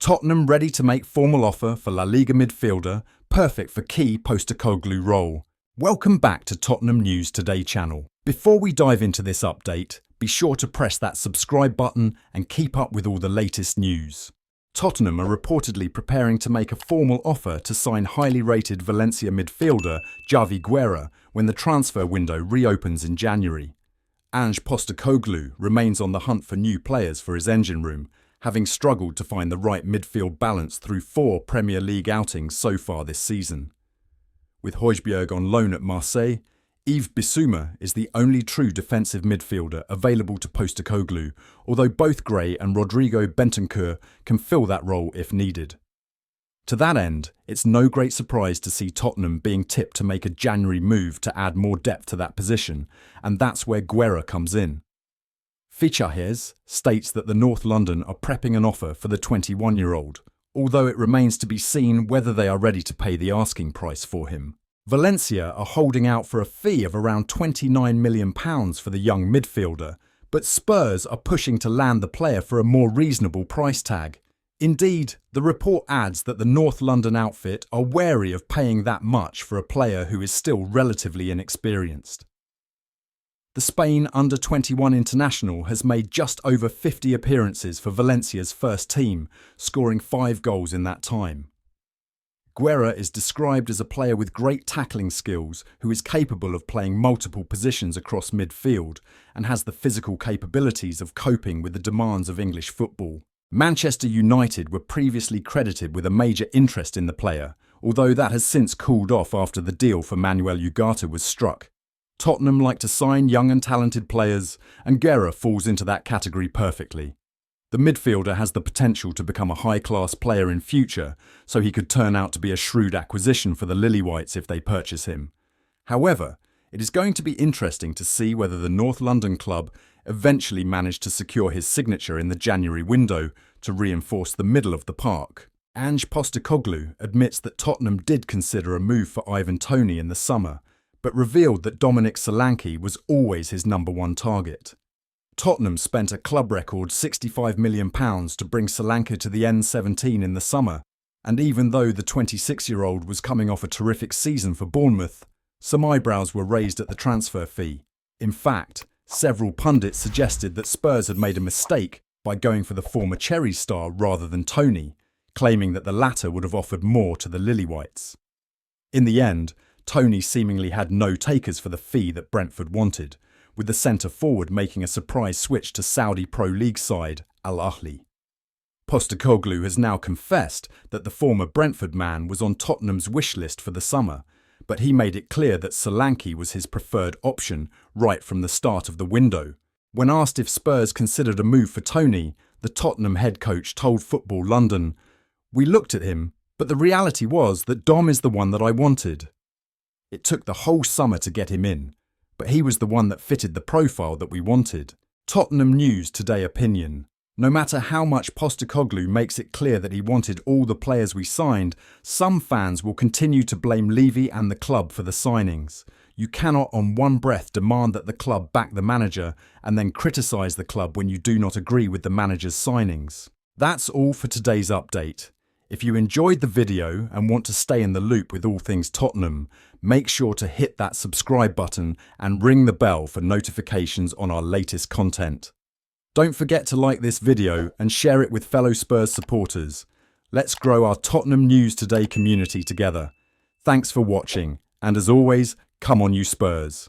Tottenham ready to make formal offer for Laliga midfielder, perfect for key Postecoglou role. Welcome back to Tottenham News Today channel. Before we dive into this update, be sure to press that subscribe button and keep up with all the latest news. Tottenham are reportedly preparing to make a formal offer to sign highly rated Valencia midfielder Javi Guerra when the transfer window reopens in January. Ange Postecoglou remains on the hunt for new players for his engine room, having struggled to find the right midfield balance through 4 Premier League outings so far this season. With Højbjerg on loan at Marseille, Yves Bissouma is the only true defensive midfielder available to Postecoglou, although both Gray and Rodrigo Bentancur can fill that role if needed. To that end, it's no great surprise to see Tottenham being tipped to make a January move to add more depth to that position, and that's where Guerra comes in. Fichajes states that the North London are prepping an offer for the 21-year-old, although it remains to be seen whether they are ready to pay the asking price for him. Valencia are holding out for a fee of around £29 million for the young midfielder, but Spurs are pushing to land the player for a more reasonable price tag. Indeed, the report adds that the North London outfit are wary of paying that much for a player who is still relatively inexperienced. The Spain under-21 international has made just over 50 appearances for Valencia's first team, scoring 5 goals in that time. Guerra is described as a player with great tackling skills who is capable of playing multiple positions across midfield and has the physical capabilities of coping with the demands of English football. Manchester United were previously credited with a major interest in the player, although that has since cooled off after the deal for Manuel Ugarte was struck. Tottenham like to sign young and talented players, and Guerra falls into that category perfectly. The midfielder has the potential to become a high-class player in future, so he could turn out to be a shrewd acquisition for the Lilywhites if they purchase him. However, it is going to be interesting to see whether the North London club eventually manage to secure his signature in the January window to reinforce the middle of the park. Ange Postecoglou admits that Tottenham did consider a move for Ivan Toney in the summer, but revealed that Dominic Solanke was always his #1 target. Tottenham spent a club record £65 million to bring Solanke to the N17 in the summer, and even though the 26-year-old was coming off a terrific season for Bournemouth, some eyebrows were raised at the transfer fee. In fact, several pundits suggested that Spurs had made a mistake by going for the former Cherries star rather than Toney, claiming that the latter would have offered more to the Lilywhites. In the end, Toney seemingly had no takers for the fee that Brentford wanted, with the centre-forward making a surprise switch to Saudi Pro League side Al Ahly. Postecoglou has now confessed that the former Brentford man was on Tottenham's wish list for the summer, but he made it clear that Solanke was his preferred option right from the start of the window. When asked if Spurs considered a move for Toney, the Tottenham head coach told Football London, "We looked at him, but the reality was that Dom is the one that I wanted. It took the whole summer to get him in, but he was the one that fitted the profile that we wanted." Tottenham News Today opinion. No matter how much Postecoglou makes it clear that he wanted all the players we signed, some fans will continue to blame Levy and the club for the signings. You cannot on one breath demand that the club back the manager and then criticise the club when you do not agree with the manager's signings. That's all for today's update. If you enjoyed the video and want to stay in the loop with all things Tottenham, make sure to hit that subscribe button and ring the bell for notifications on our latest content. Don't forget to like this video and share it with fellow Spurs supporters. Let's grow our Tottenham News Today community together. Thanks for watching, and as always, come on you Spurs.